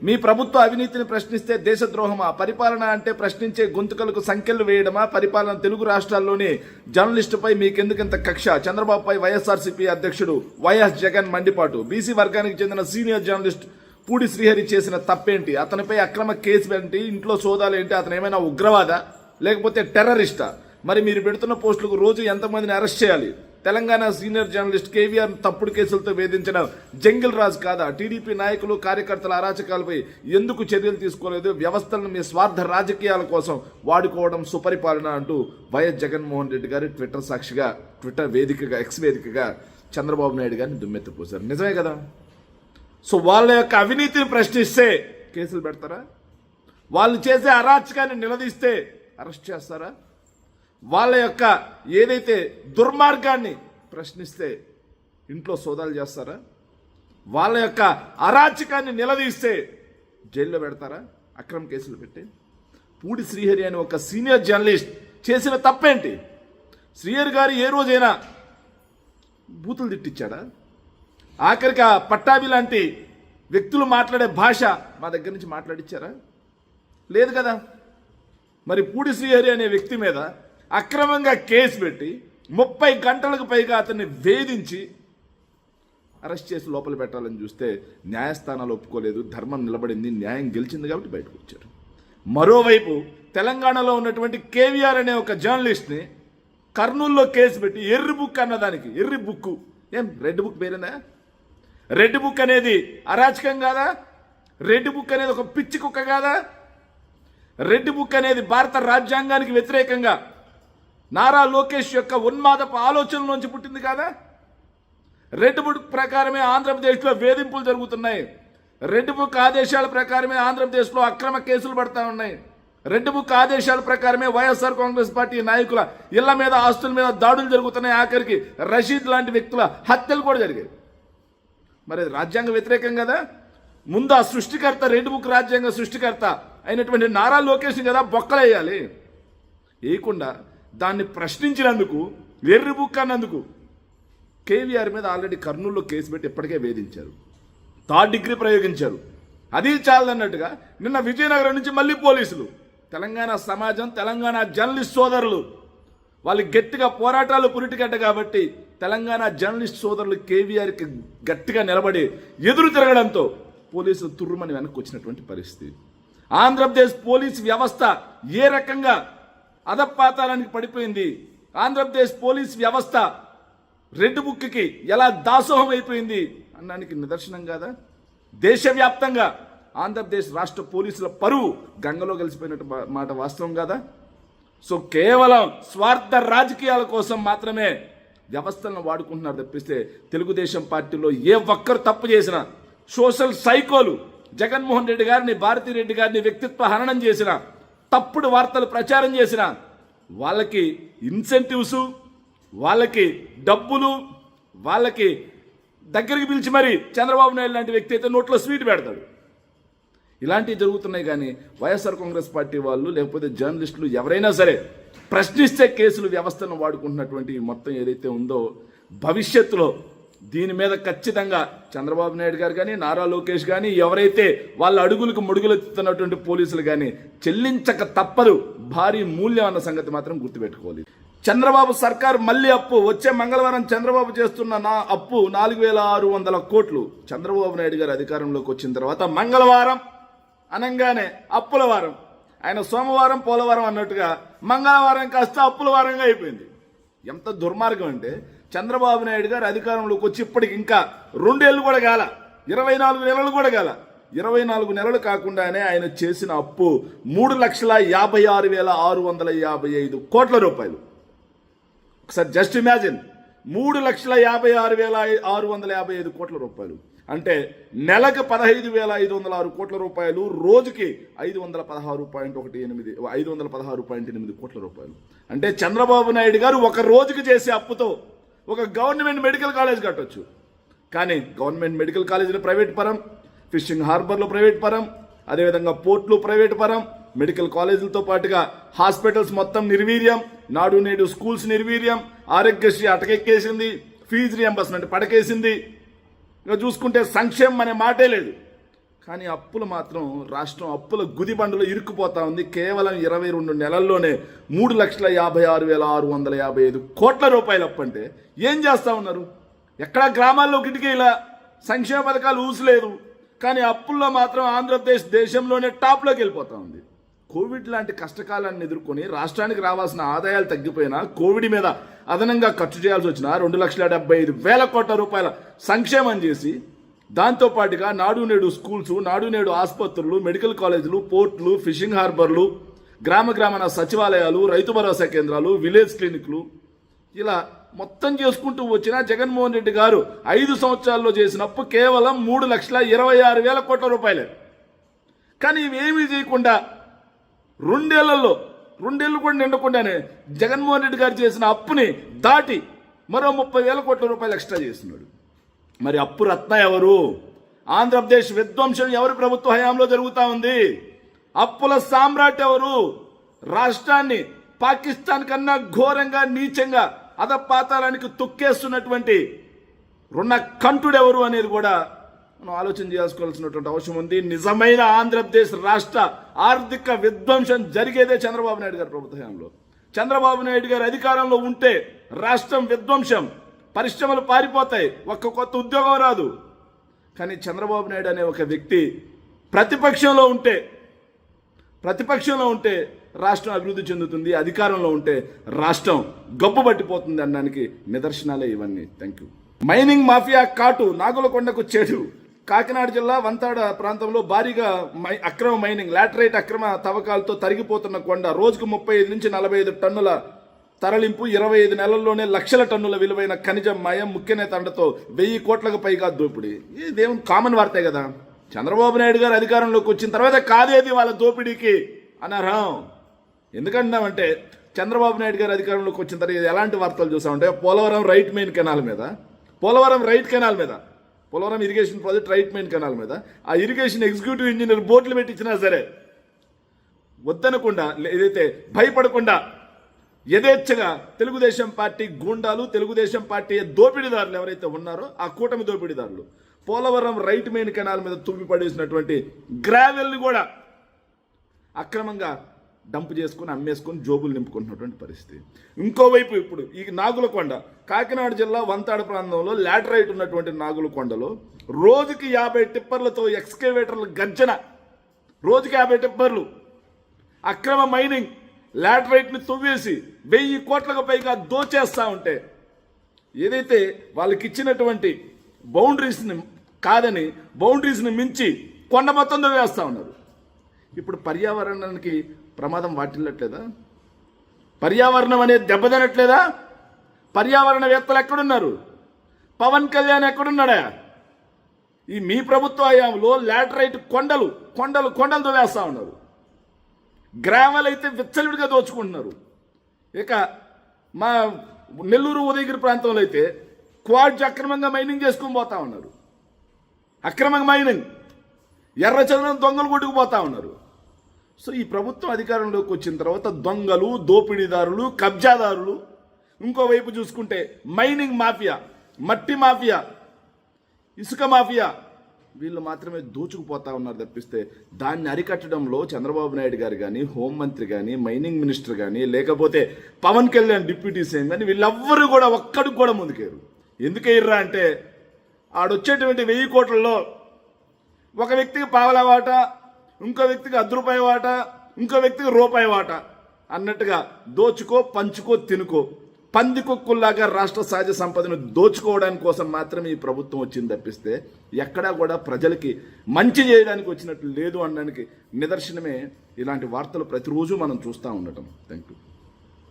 మీ ప్రభుత్వ అవినీతిని ప్రశ్నిస్తే దేశద్రోహమా? పరిపాలన అంటే ప్రశ్నించే గొంతుకలకు సంఖ్యలు వేయడమా? పరిపాలన తెలుగు రాష్ట్రాల్లోని జర్నలిస్టుపై మీకెందుకింత కక్ష? చంద్రబాబుపై వైఎస్ఆర్సీపీ అధ్యక్షుడు వైఎస్ జగన్ మండిపాటు. బీసీ వర్గానికి చెందిన సీనియర్ జర్నలిస్ట్ పూడి శ్రీహరి చేసిన తప్పేంటి? అతనిపై అక్రమ కేసు ఏంటి? ఇంట్లో సోదాలు ఏంటి? అతను ఏమైనా ఉగ్రవాద లేకపోతే టెర్రరిస్టా? మరి మీరు పెడుతున్న పోస్టులకు రోజు ఎంతమందిని అరెస్ట్ చేయాలి? తెలంగాణ సీనియర్ జర్నలిస్ట్ కేవీఆర్ తప్పుడు కేసులతో వేధించిన జంగిల్ రాజ్ కాదా? టీడీపీ నాయకులు కార్యకర్తల అరాచకాలపై ఎందుకు చర్యలు తీసుకోలేదు? వ్యవస్థలను మీ స్వార్థ రాజకీయాల కోసం వాడుకోవడం సుపరిపాలన అంటూ వైఎస్ జగన్మోహన్ రెడ్డి గారు ట్విట్టర్ సాక్షిగా, ట్విట్టర్ వేదికగా, ఎక్స్ వేదికగా చంద్రబాబు నాయుడు గారిని దుమ్మెత్తిపోశారు. నిజమే కదా? సో వాళ్ళ యొక్క అవినీతిని ప్రశ్నిస్తే కేసులు పెడతారా? వాళ్ళు చేసే అరాచకాన్ని నిలదీస్తే అరెస్ట్ చేస్తారా? వాళ్ళ యొక్క ఏదైతే దుర్మార్గాన్ని ప్రశ్నిస్తే ఇంట్లో సోదాలు చేస్తారా? వాళ్ళ యొక్క అరాచకాన్ని నిలదీస్తే జైల్లో పెడతారా? అక్రమ కేసులు పెట్టి. పూడి శ్రీహరి అని ఒక సీనియర్ జర్నలిస్ట్ చేసిన తప్పేంటి? శ్రీహరి గారు ఏ రోజైనా బూతులు తిట్టించాడా? ఆఖరికి ఆ పట్టాభి లాంటి వ్యక్తులు మాట్లాడే భాష మా దగ్గర నుంచి మాట్లాడిచ్చారా? లేదు కదా. మరి పూడి శ్రీహరి అనే వ్యక్తి మీద అక్రమంగా కేసు పెట్టి 30 గంటలకు పైగా అతన్ని వేధించి అరెస్ట్ చేసి లోపల పెట్టాలని చూస్తే న్యాయస్థానాలు ఒప్పుకోలేదు. ధర్మం నిలబడింది, న్యాయం గెలిచింది కాబట్టి బయటకు వచ్చారు. మరోవైపు తెలంగాణలో ఉన్నటువంటి కేవీఆర్ అనే ఒక జర్నలిస్ట్ని కర్నూలులో కేసు పెట్టి ఎర్రి బుక్ అన్నదానికి, ఎర్రి బుక్ ఏం రెడ్ బుక్ పేరేనా? రెడ్ బుక్ అనేది అరాచకం కాదా? రెడ్ బుక్ అనేది ఒక పిచ్చి కుక్క కాదా? రెడ్ బుక్ అనేది భారత రాజ్యాంగానికి వ్యతిరేకంగా నారా లోకేష్ యొక్క ఉన్మాదపు ఆలోచనలోంచి పుట్టింది కాదా? రెడ్ బుక్ ప్రకారమే ఆంధ్రప్రదేశ్లో వేధింపులు జరుగుతున్నాయి. రెడ్ బుక్ ఆదేశాల ప్రకారమే ఆంధ్రప్రదేశ్లో అక్రమ కేసులు పడతా ఉన్నాయి. రెడ్ బుక్ ఆదేశాల ప్రకారమే వైఎస్ఆర్ కాంగ్రెస్ పార్టీ నాయకుల ఇళ్ల మీద, ఆస్తుల మీద దాడులు జరుగుతున్నాయి. ఆఖరికి రషీద్ లాంటి వ్యక్తుల హత్యలు కూడా జరిగాయి. మరి రాజ్యాంగ వ్యతిరేకం కదా? ముందు ఆ సృష్టికర్త, రెడ్ బుక్ రాజ్యాంగ సృష్టికర్త అయినటువంటి నారా లోకేష్ కదా బొక్కలేయాలి. వేయకుండా దాన్ని ప్రశ్నించినందుకు, ఎర్రి బుక్ అన్నందుకు కేవీఆర్ మీద ఆల్రెడీ కర్నూలులో కేసు పెట్టి ఇప్పటికే వేధించారు. 3rd డిగ్రీ ప్రయోగించారు. అది చాలదన్నట్టుగా నిన్న విజయనగరం నుంచి మళ్ళీ పోలీసులు, తెలంగాణ సమాజం, తెలంగాణ జర్నలిస్ట్ సోదరులు వాళ్ళు గట్టిగా పోరాటాలు పురిటిగడ్డ కాబట్టి తెలంగాణ జర్నలిస్ట్ సోదరులు కేవీఆర్కి గట్టిగా నిలబడి ఎదురు తిరగడంతో పోలీసులు తుర్రుమని వెనక్కి వచ్చినటువంటి పరిస్థితి. ఆంధ్రప్రదేశ్ పోలీస్ వ్యవస్థ ఏ రకంగా అధపాతాళానికి పడిపోయింది, ఆంధ్రప్రదేశ్ పోలీస్ వ్యవస్థ రెడ్ బుక్కి ఎలా దాసోహం అయిపోయింది అన్నానికి నిదర్శనం కాదా? దేశవ్యాప్తంగా ఆంధ్రప్రదేశ్ రాష్ట్ర పోలీసుల పరువు గంగలో కలిసిపోయినట్టు మాట వాస్తవం కాదా? సో కేవలం స్వార్థ రాజకీయాల కోసం మాత్రమే వ్యవస్థలను వాడుకుంటున్నారు తప్పిస్తే తెలుగుదేశం పార్టీలో ఏ ఒక్కరు తప్పు చేసినా, సోషల్ సైకోలు జగన్మోహన్ రెడ్డి గారిని, భారతిరెడ్డి గారిని వ్యక్తిత్వ హననం చేసిన, తప్పుడు వార్తలు ప్రచారం చేసిన వాళ్ళకి ఇన్సెంటివ్స్, వాళ్ళకి డబ్బులు, వాళ్ళకి దగ్గరికి పిలిచి మరి చంద్రబాబు నాయుడు లాంటి వ్యక్తి అయితే నోట్లో స్వీట్ పెడతాడు. ఇలాంటివి జరుగుతున్నాయి. కానీ వైఎస్ఆర్ కాంగ్రెస్ పార్టీ వాళ్ళు లేకపోతే జర్నలిస్టులు ఎవరైనా సరే ప్రశ్నిస్తే కేసులు, వ్యవస్థను వాడుకుంటున్నటువంటి మొత్తం ఏదైతే ఉందో భవిష్యత్తులో దీని మీద ఖచ్చితంగా చంద్రబాబు నాయుడు గారు కానీ, నారా లోకేష్ కానీ, ఎవరైతే వాళ్ళ అడుగులకు ముడుగులెత్తుతున్నటువంటి పోలీసులు కానీ చెల్లించక తప్పదు భారీ మూల్యం అన్న సంగతి మాత్రం గుర్తుపెట్టుకోవాలి. చంద్రబాబు సర్కార్ మళ్ళీ అప్పు. వచ్చే మంగళవారం చంద్రబాబు చేస్తున్న అప్పు 4600 కోట్లు. చంద్రబాబు నాయుడు గారు అధికారంలోకి వచ్చిన తర్వాత మంగళవారం అనగానే అప్పుల వారం. ఆయన సోమవారం పోలవారం అన్నట్టుగా మంగళవారం కాస్త అప్పుల వారంగా అయిపోయింది. ఎంత దుర్మార్గం అంటే చంద్రబాబు నాయుడు గారు అధికారంలోకి వచ్చి ఇప్పటికి ఇంకా 2 ఏళ్ళు కూడా కాల, 24 నెలలు కూడా కాల. 24 నెలలు కాకుండానే ఆయన చేసిన అప్పు 3,56,655 కోట్ల రూపాయలు. ఒకసారి జస్ట్ ఇమాజిన్, 3,56,655 కోట్ల రూపాయలు అంటే నెలకు 15,506 కోట్ల రూపాయలు, రోజుకి 516.8 కోట్ల రూపాయలు. అంటే చంద్రబాబు నాయుడు గారు ఒక రోజుకి చేసే అప్పుతో ఒక గవర్నమెంట్ మెడికల్ కాలేజ్ కట్టొచ్చు. కానీ గవర్నమెంట్ మెడికల్ కాలేజీలు ప్రైవేట్ పరం, ఫిషింగ్ హార్బర్లో ప్రైవేట్ పరం, అదేవిధంగా పోర్ట్లు ప్రైవేట్ పరం, మెడికల్ కాలేజీలతో పాటుగా హాస్పిటల్స్ మొత్తం నిర్వీర్యం, నాడు నేడు స్కూల్స్ నిర్వీర్యం, ఆరోగ్యశ్రీ అటకెక్కేసింది, ఫీజు రియంబర్స్మెంట్ పడకేసింది. ఇక చూసుకుంటే సంక్షేమం అనే మాటే లేదు. కానీ అప్పులు మాత్రం రాష్ట్రం అప్పుల గుదిబండలో ఇరుక్కుపోతా ఉంది. కేవలం 22 నెలల్లోనే 3,56,655 కోట్ల రూపాయలు అప్పు అంటే ఏం చేస్తా ఉన్నారు? ఎక్కడా గ్రామాల్లో గిటికి ఇలా సంక్షేమ పథకాలు ఊసలేదు, కానీ అప్పుల్లో మాత్రం ఆంధ్రప్రదేశ్ దేశంలోనే టాప్లోకి వెళ్ళిపోతా ఉంది. కోవిడ్ లాంటి కష్టకాలాన్ని ఎదుర్కొని రాష్ట్రానికి రావాల్సిన ఆదాయాలు తగ్గిపోయినా కోవిడ్ మీద అదనంగా ఖర్చు చేయాల్సి వచ్చిన 2,75,000 కోట్ల రూపాయల సంక్షేమం చేసి, దాంతోపాటుగా నాడు నేడు స్కూల్స్, నాడు నేడు ఆసుపత్రులు, మెడికల్ కాలేజీలు, పోర్టులు, ఫిషింగ్ హార్బర్లు, గ్రామ సచివాలయాలు, రైతు భరోసా కేంద్రాలు, విలేజ్ క్లినిక్లు, ఇలా మొత్తం చేసుకుంటూ వచ్చిన జగన్మోహన్ రెడ్డి గారు 5 సంవత్సరాల్లో చేసిన అప్పు కేవలం 3,26,000 కోట్ల రూపాయలే. కానీ ఇవేమీ చేయకుండా రెండేళ్లు కూడా నిండకుండానే జగన్మోహన్ రెడ్డి గారు చేసిన అప్పుని దాటి మరో 30,000 కోట్ల రూపాయలు ఎక్స్ట్రా చేస్తున్నాడు. మరి అప్పు రత్న ఎవరు? ఆంధ్రప్రదేశ్ విధ్వంసం ఎవరి ప్రభుత్వ హయాంలో జరుగుతూ ఉంది? అప్పుల సామ్రాట్ ఎవరు? రాష్ట్రాన్ని పాకిస్తాన్ కన్నా ఘోరంగా నీచంగా అధపాతాళానికి తొక్కేస్తున్నటువంటి రుణ కంఠుడెవరు అనేది కూడా మనం ఆలోచన చేసుకోవాల్సినటువంటి అవసరం ఉంది. నిజమైన ఆంధ్రప్రదేశ్ రాష్ట్ర ఆర్థిక విధ్వంసం జరిగేదే చంద్రబాబు నాయుడు గారి ప్రభుత్వ హయాంలో. చంద్రబాబు నాయుడు గారి అధికారంలో ఉంటే రాష్ట్రం విధ్వంసం, పరిశ్రమలు పారిపోతాయి, ఒక్క కొత్త ఉద్యోగం రాదు. కానీ చంద్రబాబు నాయుడు అనే ఒక వ్యక్తి ప్రతిపక్షంలో ఉంటే రాష్ట్రం అభివృద్ధి చెందుతుంది, అధికారంలో ఉంటే రాష్ట్రం గబ్బు పట్టిపోతుంది అనడానికి నిదర్శనాలే ఇవన్నీ. Thank you. మైనింగ్ మాఫియా కాటు నాగులకొండకు చెడు. కాకినాడ జిల్లా వంతాడ ప్రాంతంలో భారీగా అక్రమ మైనింగ్, లాటరైట్ అక్రమ తవ్వకాలతో తరిగిపోతున్న కొండ. రోజుకు 35 నుంచి 45 టన్నుల తరలింపు, 25 నెలల్లోనే లక్షల టన్నుల విలువైన ఖనిజం మాయం, ముఖ్యనేత అండతో 1000 కోట్లకు పైగా దోపిడీ. ఇదేం కామన్ వార్తే కదా. చంద్రబాబు నాయుడు గారు అధికారంలోకి వచ్చిన తర్వాత కాదేది వాళ్ళ దోపిడీకి అనర్హం. ఎందుకంటున్నామంటే చంద్రబాబు నాయుడు గారు అధికారంలోకి వచ్చిన తర్వాత ఎలాంటి వార్తలు చూసామంటే పోలవరం రైట్ మెయిన్ కెనాల్ మీద, Polavaram irrigation project right main canal మీద ఆ ఇరిగేషన్ ఎగ్జిక్యూటివ్ ఇంజనీర్ బోర్డులు పెట్టించినా సరే వద్దనకుండా, ఏదైతే భయపడకుండా యథేచ్ఛగా తెలుగుదేశం పార్టీ గూండాలు, తెలుగుదేశం పార్టీ దోపిడీదారులు ఎవరైతే ఉన్నారో ఆ కూటమి దోపిడీదారులు పోలవరం రైట్ మెయిన్ కెనాల్ మీద తుమ్మి పడేసినటువంటి గ్రావెల్ని కూడా అక్రమంగా డంప్ చేసుకుని అమ్మేసుకొని జోబులు నింపుకుంటున్నటువంటి పరిస్థితి. ఇంకోవైపు ఇప్పుడు ఈ నాగులకొండ, కాకినాడ జిల్లా వంతాడ ప్రాంతంలో లాటరైట్ ఉన్నటువంటి నాగులకొండలో రోజుకి 50 టిప్పర్లతో ఎక్స్కేవేటర్ల గర్జన, రోజుకి 50 టిప్పర్లు అక్రమ మైనింగ్, లాటరైట్ని తువ్వేసి 1000 కోట్లకు పైగా దోచేస్తూ ఉంటే, ఏదైతే వాళ్ళకి ఇచ్చినటువంటి బౌండరీస్ని కాదని బౌండరీస్ని మించి కొండ మొత్తం దోవేస్తూ ఉన్నారు. ఇప్పుడు పర్యావరణానికి ప్రమాదం వాటిల్లట్లేదా? పర్యావరణం అనేది దెబ్బతినట్లేదా? పర్యావరణవేత్తలు ఎక్కడున్నారు? పవన్ కళ్యాణ్ ఎక్కడున్నాడా? ఈ మీ ప్రభుత్వ హయాంలో లాటరైట్ కొండలు దోవేస్తూ ఉన్నారు. గ్రావెల్ అయితే విచ్చలుడిగా దోచుకుంటున్నారు. ఇక మా నెల్లూరు ఉదయగిరి ప్రాంతంలో అయితే క్వాడ్స్ అక్రమంగా మైనింగ్ చేసుకుని పోతా ఉన్నారు. అక్రమంగా మైనింగ్, ఎర్రచందనం దొంగలు కొట్టుకుపోతా ఉన్నారు. సో ఈ ప్రభుత్వం అధికారంలోకి వచ్చిన తర్వాత దొంగలు, దోపిడీదారులు, కబ్జాదారులు, ఇంకోవైపు చూసుకుంటే మైనింగ్ మాఫియా, మట్టి మాఫియా, ఇసుక మాఫియా, వీళ్ళు మాత్రమే దోచుకుపోతా ఉన్నారు తప్పిస్తే దాన్ని అరికట్టడంలో చంద్రబాబు నాయుడు గారు కానీ, హోంమంత్రి కానీ, మైనింగ్ మినిస్టర్ కానీ, లేకపోతే పవన్ కళ్యాణ్ డిప్యూటీ సీఎం కానీ వీళ్ళెవ్వరూ కూడా ఒక్కడికి కూడా ముందుకేరు. ఎందుకేర్రా అంటే ఆడొచ్చేటువంటి 1000 కోట్లలో ఒక వ్యక్తికి పావలా వాటా, ఇంకో వ్యక్తికి ₹1 వాటా, ఇంకో వ్యక్తికి రూపాయి వాటా అన్నట్టుగా దోచుకో, పంచుకో, తినుకో, పందికొక్కుల్లాగా రాష్ట్ర సహజ సంపదను దోచుకోవడానికి కోసం మాత్రమే ఈ ప్రభుత్వం వచ్చింది తప్పిస్తే ఎక్కడా కూడా ప్రజలకి మంచి చేయడానికి వచ్చినట్లు లేదు అనడానికి నిదర్శనమే ఇలాంటి వార్తలు ప్రతిరోజు మనం చూస్తూ ఉండటం. Thank you.